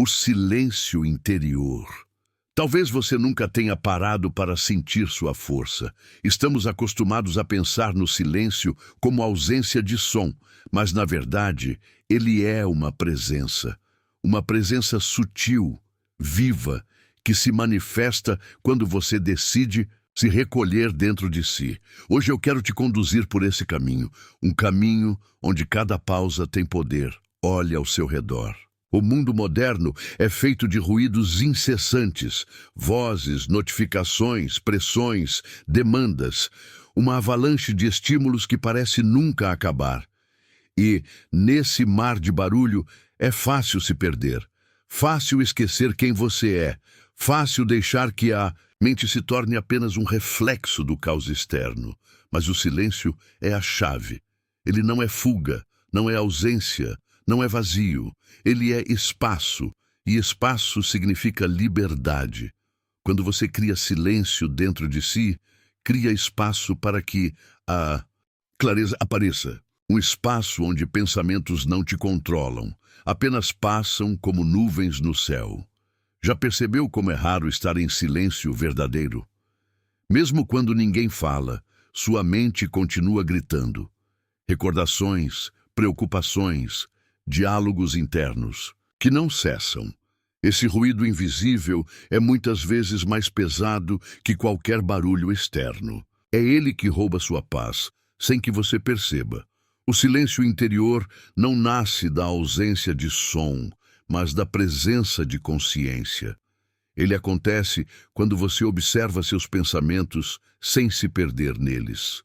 O silêncio interior. Talvez você nunca tenha parado para sentir sua força. Estamos acostumados a pensar no silêncio como ausência de som, mas na verdade, ele é uma presença sutil, viva, que se manifesta quando você decide se recolher dentro de si. Hoje eu quero te conduzir por esse caminho, um caminho onde cada pausa tem poder. Olhe ao seu redor. O mundo moderno é feito de ruídos incessantes, vozes, notificações, pressões, demandas, uma avalanche de estímulos que parece nunca acabar. E, nesse mar de barulho, é fácil se perder, fácil esquecer quem você é, fácil deixar que a mente se torne apenas um reflexo do caos externo. Mas o silêncio é a chave. Ele não é fuga, não é ausência, não é vazio, ele é espaço, e espaço significa liberdade. Quando você cria silêncio dentro de si, cria espaço para que a clareza apareça. Um espaço onde pensamentos não te controlam, apenas passam como nuvens no céu. Já percebeu como é raro estar em silêncio verdadeiro? Mesmo quando ninguém fala, sua mente continua gritando. Recordações, preocupações, diálogos internos, que não cessam. Esse ruído invisível é muitas vezes mais pesado que qualquer barulho externo. É ele que rouba sua paz, sem que você perceba. O silêncio interior não nasce da ausência de som, mas da presença de consciência. Ele acontece quando você observa seus pensamentos sem se perder neles.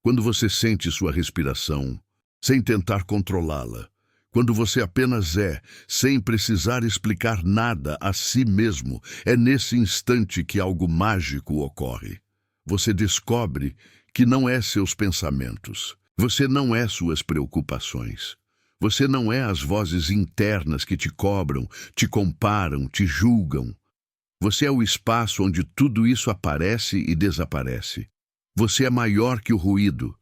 Quando você sente sua respiração, sem tentar controlá-la. Quando você apenas é, sem precisar explicar nada a si mesmo, é nesse instante que algo mágico ocorre. Você descobre que não é seus pensamentos. Você não é suas preocupações. Você não é as vozes internas que te cobram, te comparam, te julgam. Você é o espaço onde tudo isso aparece e desaparece. Você é maior que o ruído.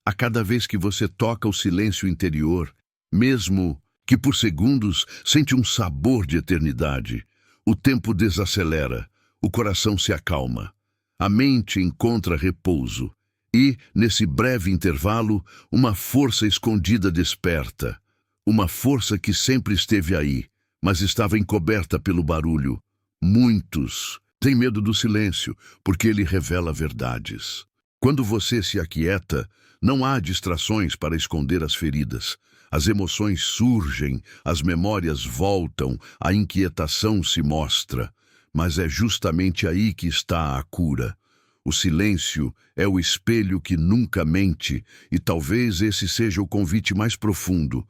A cada vez que você toca o silêncio interior, mesmo que por segundos sente um sabor de eternidade, o tempo desacelera, o coração se acalma, a mente encontra repouso e, nesse breve intervalo, uma força escondida desperta, uma força que sempre esteve aí, mas estava encoberta pelo barulho. Muitos têm medo do silêncio, porque ele revela verdades. Quando você se aquieta, não há distrações para esconder as feridas. As emoções surgem, as memórias voltam, a inquietação se mostra. Mas é justamente aí que está a cura. O silêncio é o espelho que nunca mente, e talvez esse seja o convite mais profundo.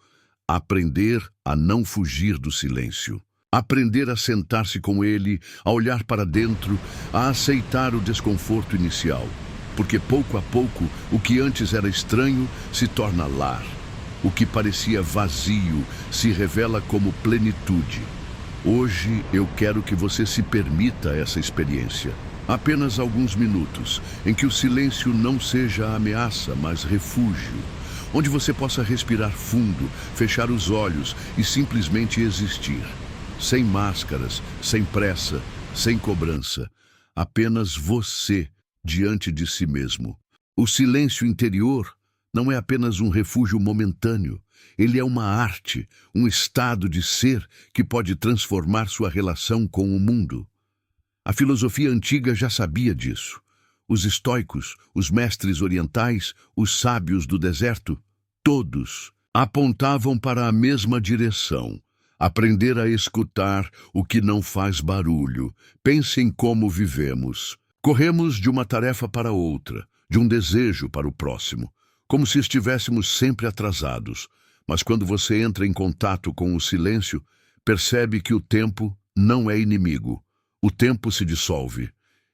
Aprender a não fugir do silêncio. Aprender a sentar-se com ele, a olhar para dentro, a aceitar o desconforto inicial. Porque pouco a pouco, o que antes era estranho se torna lar. O que parecia vazio se revela como plenitude. Hoje eu quero que você se permita essa experiência. Apenas alguns minutos, em que o silêncio não seja ameaça, mas refúgio. Onde você possa respirar fundo, fechar os olhos e simplesmente existir. Sem máscaras, sem pressa, sem cobrança. Apenas você diante de si mesmo. O silêncio interior não é apenas um refúgio momentâneo. Ele é uma arte, um estado de ser que pode transformar sua relação com o mundo. A filosofia antiga já sabia disso. Os estoicos, os mestres orientais, os sábios do deserto, todos apontavam para a mesma direção. Aprender a escutar o que não faz barulho. Pense em como vivemos. Corremos de uma tarefa para outra, de um desejo para o próximo, como se estivéssemos sempre atrasados. Mas quando você entra em contato com o silêncio, percebe que o tempo não é inimigo. O tempo se dissolve.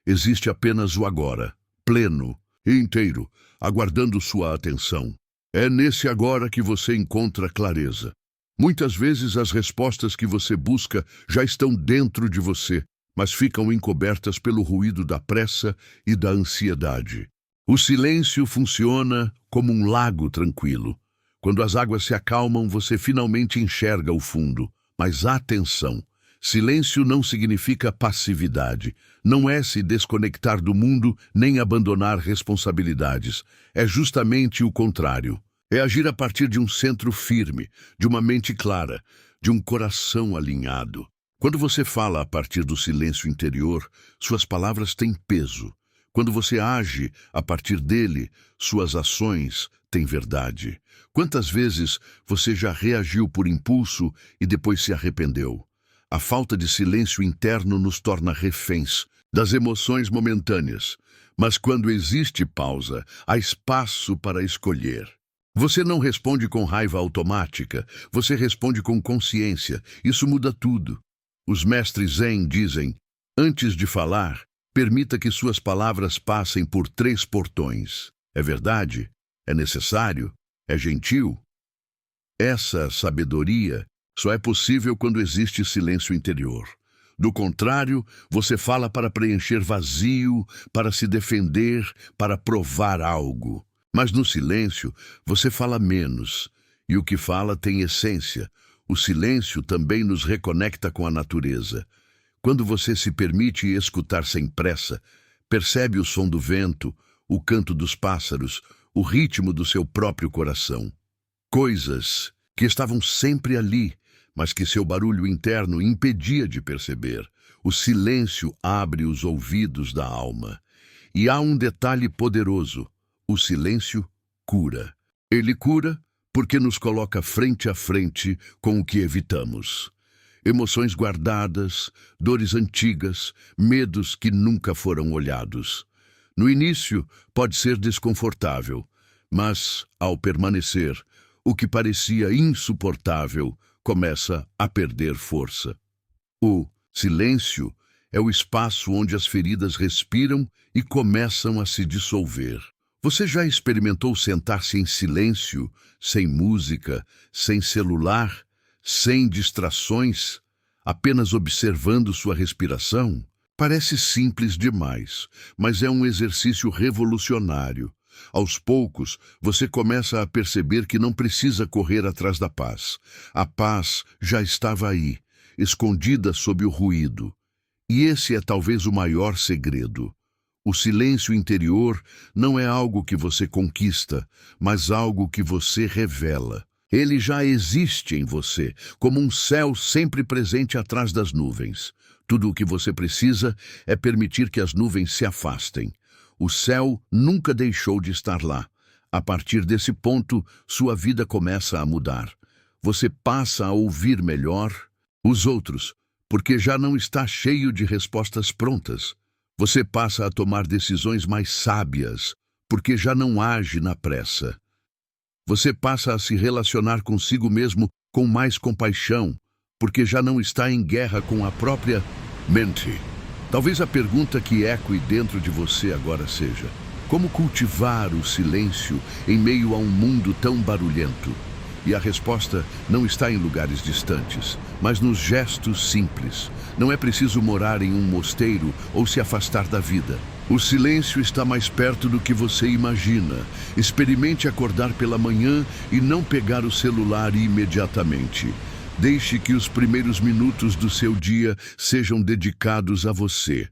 Existe apenas o agora, pleno e inteiro, aguardando sua atenção. É nesse agora que você encontra clareza. Muitas vezes as respostas que você busca já estão dentro de você, mas ficam encobertas pelo ruído da pressa e da ansiedade. O silêncio funciona como um lago tranquilo. Quando as águas se acalmam, você finalmente enxerga o fundo. Mas atenção! Silêncio não significa passividade. Não é se desconectar do mundo nem abandonar responsabilidades. É justamente o contrário. É agir a partir de um centro firme, de uma mente clara, de um coração alinhado. Quando você fala a partir do silêncio interior, suas palavras têm peso. Quando você age a partir dele, suas ações têm verdade. Quantas vezes você já reagiu por impulso e depois se arrependeu? A falta de silêncio interno nos torna reféns das emoções momentâneas. Mas quando existe pausa, há espaço para escolher. Você não responde com raiva automática, você responde com consciência. Isso muda tudo. Os mestres Zen dizem: antes de falar, permita que suas palavras passem por 3 portões. É verdade? É necessário? É gentil? Essa sabedoria só é possível quando existe silêncio interior. Do contrário, você fala para preencher vazio, para se defender, para provar algo. Mas no silêncio, você fala menos, e o que fala tem essência. O silêncio também nos reconecta com a natureza. Quando você se permite escutar sem pressa, percebe o som do vento, o canto dos pássaros, o ritmo do seu próprio coração. Coisas que estavam sempre ali, mas que seu barulho interno impedia de perceber. O silêncio abre os ouvidos da alma. E há um detalhe poderoso: o silêncio cura. Ele cura porque nos coloca frente a frente com o que evitamos. Emoções guardadas, dores antigas, medos que nunca foram olhados. No início, pode ser desconfortável, mas, ao permanecer, o que parecia insuportável começa a perder força. O silêncio é o espaço onde as feridas respiram e começam a se dissolver. Você já experimentou sentar-se em silêncio, sem música, sem celular, sem distrações, apenas observando sua respiração? Parece simples demais, mas é um exercício revolucionário. Aos poucos, você começa a perceber que não precisa correr atrás da paz. A paz já estava aí, escondida sob o ruído. E esse é talvez o maior segredo. O silêncio interior não é algo que você conquista, mas algo que você revela. Ele já existe em você, como um céu sempre presente atrás das nuvens. Tudo o que você precisa é permitir que as nuvens se afastem. O céu nunca deixou de estar lá. A partir desse ponto, sua vida começa a mudar. Você passa a ouvir melhor os outros, porque já não está cheio de respostas prontas. Você passa a tomar decisões mais sábias, porque já não age na pressa. Você passa a se relacionar consigo mesmo com mais compaixão, porque já não está em guerra com a própria mente. Talvez a pergunta que ecoe dentro de você agora seja: como cultivar o silêncio em meio a um mundo tão barulhento? E a resposta não está em lugares distantes, mas nos gestos simples. Não é preciso morar em um mosteiro ou se afastar da vida. O silêncio está mais perto do que você imagina. Experimente acordar pela manhã e não pegar o celular imediatamente. Deixe que os primeiros minutos do seu dia sejam dedicados a você.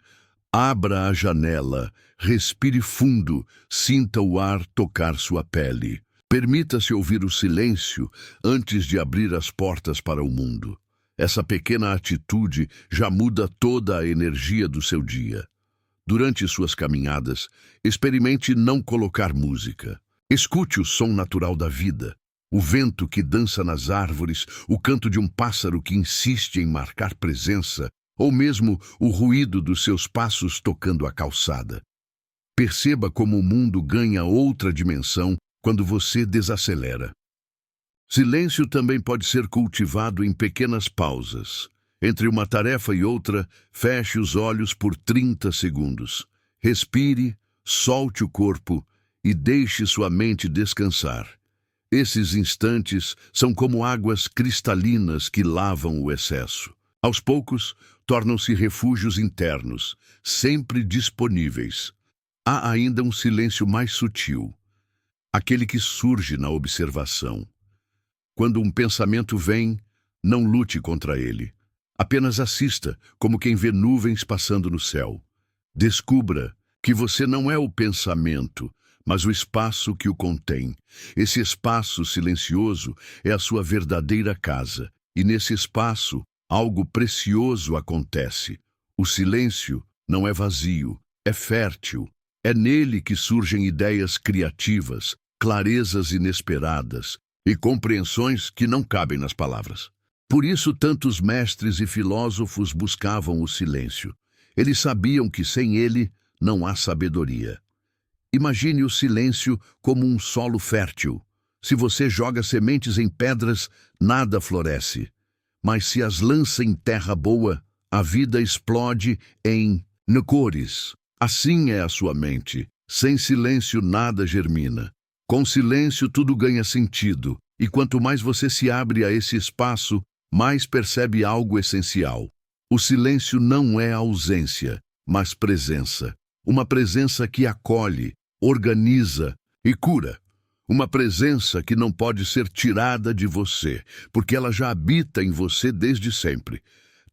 Abra a janela, respire fundo, sinta o ar tocar sua pele. Permita-se ouvir o silêncio antes de abrir as portas para o mundo. Essa pequena atitude já muda toda a energia do seu dia. Durante suas caminhadas, experimente não colocar música. Escute o som natural da vida. O vento que dança nas árvores, o canto de um pássaro que insiste em marcar presença, ou mesmo o ruído dos seus passos tocando a calçada. Perceba como o mundo ganha outra dimensão quando você desacelera. Silêncio também pode ser cultivado em pequenas pausas. Entre uma tarefa e outra, feche os olhos por 30 segundos. Respire, solte o corpo e deixe sua mente descansar. Esses instantes são como águas cristalinas que lavam o excesso. Aos poucos, tornam-se refúgios internos, sempre disponíveis. Há ainda um silêncio mais sutil, aquele que surge na observação. Quando um pensamento vem, não lute contra ele. Apenas assista, como quem vê nuvens passando no céu. Descubra que você não é o pensamento, mas o espaço que o contém. Esse espaço silencioso é a sua verdadeira casa, e nesse espaço algo precioso acontece. O silêncio não é vazio, é fértil. É nele que surgem ideias criativas, clarezas inesperadas e compreensões que não cabem nas palavras. Por isso tantos mestres e filósofos buscavam o silêncio. Eles sabiam que sem ele não há sabedoria. Imagine o silêncio como um solo fértil. Se você joga sementes em pedras, nada floresce. Mas se as lança em terra boa, a vida explode em cores. Assim é a sua mente. Sem silêncio nada germina. Com silêncio tudo ganha sentido. E quanto mais você se abre a esse espaço, mais percebe algo essencial. O silêncio não é ausência, mas presença. Uma presença que acolhe, organiza e cura. Uma presença que não pode ser tirada de você, porque ela já habita em você desde sempre.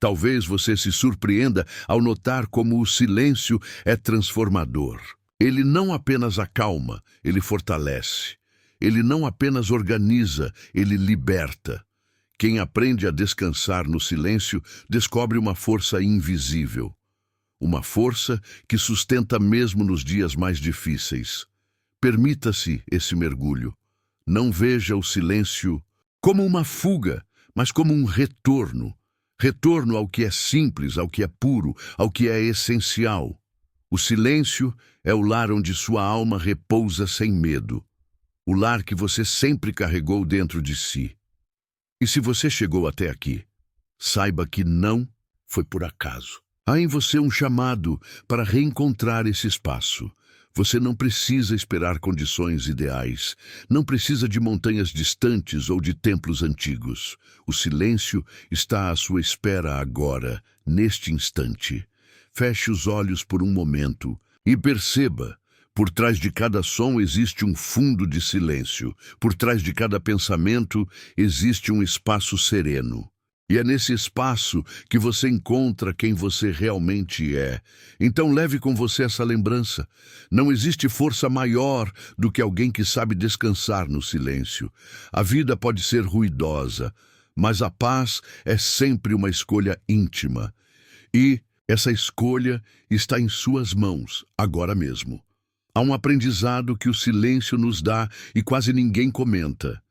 Talvez você se surpreenda ao notar como o silêncio é transformador. Ele não apenas acalma, ele fortalece. Ele não apenas organiza, ele liberta. Quem aprende a descansar no silêncio descobre uma força invisível. Uma força que sustenta mesmo nos dias mais difíceis. Permita-se esse mergulho. Não veja o silêncio como uma fuga, mas como um retorno. Retorno ao que é simples, ao que é puro, ao que é essencial. O silêncio é o lar onde sua alma repousa sem medo. O lar que você sempre carregou dentro de si. E se você chegou até aqui, saiba que não foi por acaso. Há em você um chamado para reencontrar esse espaço. Você não precisa esperar condições ideais, não precisa de montanhas distantes ou de templos antigos. O silêncio está à sua espera agora, neste instante. Feche os olhos por um momento e perceba, por trás de cada som existe um fundo de silêncio, por trás de cada pensamento existe um espaço sereno. E é nesse espaço que você encontra quem você realmente é. Então leve com você essa lembrança. Não existe força maior do que alguém que sabe descansar no silêncio. A vida pode ser ruidosa, mas a paz é sempre uma escolha íntima. E essa escolha está em suas mãos, agora mesmo. Há um aprendizado que o silêncio nos dá e quase ninguém comenta.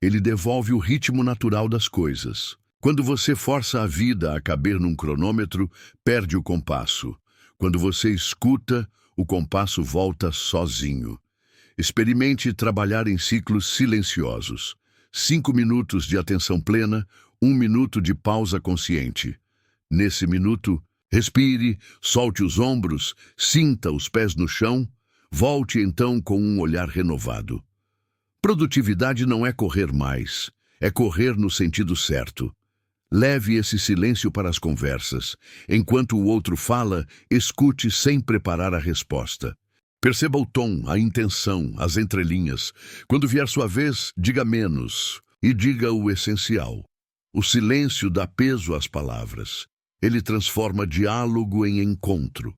Ele devolve o ritmo natural das coisas. Quando você força a vida a caber num cronômetro, perde o compasso. Quando você escuta, o compasso volta sozinho. Experimente trabalhar em ciclos silenciosos. 5 minutos de atenção plena, 1 minuto de pausa consciente. Nesse minuto, respire, solte os ombros, sinta os pés no chão, volte então com um olhar renovado. Produtividade não é correr mais, é correr no sentido certo. Leve esse silêncio para as conversas. Enquanto o outro fala, escute sem preparar a resposta. Perceba o tom, a intenção, as entrelinhas. Quando vier sua vez, diga menos e diga o essencial. O silêncio dá peso às palavras. Ele transforma diálogo em encontro.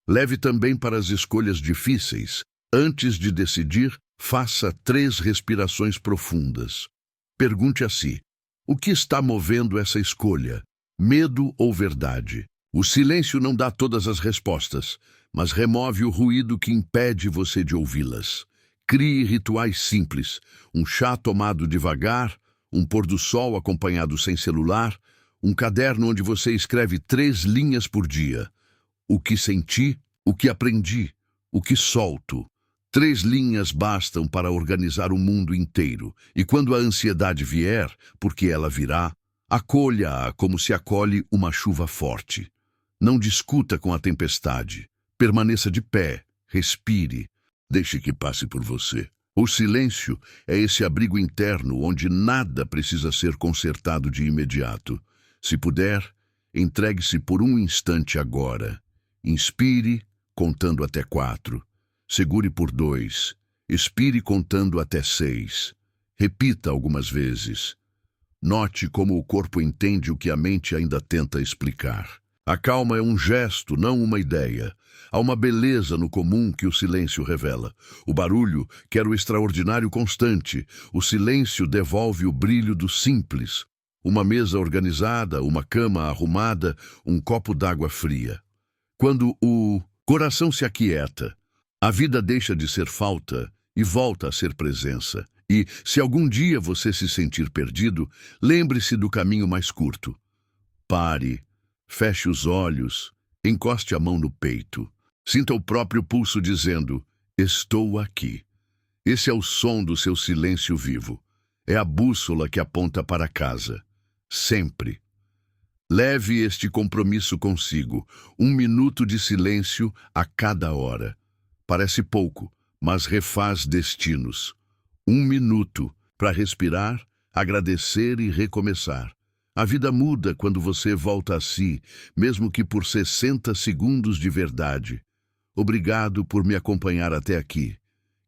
Leve também para as escolhas difíceis. Antes de decidir, faça 3 respirações profundas. Pergunte a si: o que está movendo essa escolha? Medo ou verdade? O silêncio não dá todas as respostas, mas remove o ruído que impede você de ouvi-las. Crie rituais simples, um chá tomado devagar, um pôr do sol acompanhado sem celular, um caderno onde você escreve 3 linhas por dia. O que senti, o que aprendi, o que solto. 3 linhas bastam para organizar o mundo inteiro, e quando a ansiedade vier, porque ela virá, acolha-a como se acolhe uma chuva forte. Não discuta com a tempestade. Permaneça de pé, respire, deixe que passe por você. O silêncio é esse abrigo interno onde nada precisa ser consertado de imediato. Se puder, entregue-se por um instante agora. Inspire, contando até 4. Segure por 2. Expire contando até 6. Repita algumas vezes. Note como o corpo entende o que a mente ainda tenta explicar. A calma é um gesto, não uma ideia. Há uma beleza no comum que o silêncio revela. O barulho quer o extraordinário constante. O silêncio devolve o brilho do simples. Uma mesa organizada, uma cama arrumada, um copo d'água fria. Quando o coração se aquieta, a vida deixa de ser falta e volta a ser presença. E, se algum dia você se sentir perdido, lembre-se do caminho mais curto. Pare, feche os olhos, encoste a mão no peito. Sinta o próprio pulso dizendo, estou aqui. Esse é o som do seu silêncio vivo. É a bússola que aponta para casa. Sempre. Leve este compromisso consigo. 1 minuto de silêncio a cada hora. Parece pouco, mas refaz destinos. 1 minuto para respirar, agradecer e recomeçar. A vida muda quando você volta a si, mesmo que por 60 segundos de verdade. Obrigado por me acompanhar até aqui.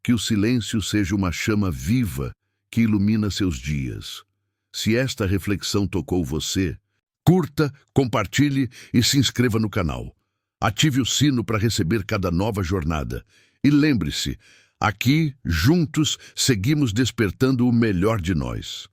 Que o silêncio seja uma chama viva que ilumina seus dias. Se esta reflexão tocou você, curta, compartilhe e se inscreva no canal. Ative o sino para receber cada nova jornada. E lembre-se, aqui, juntos, seguimos despertando o melhor de nós.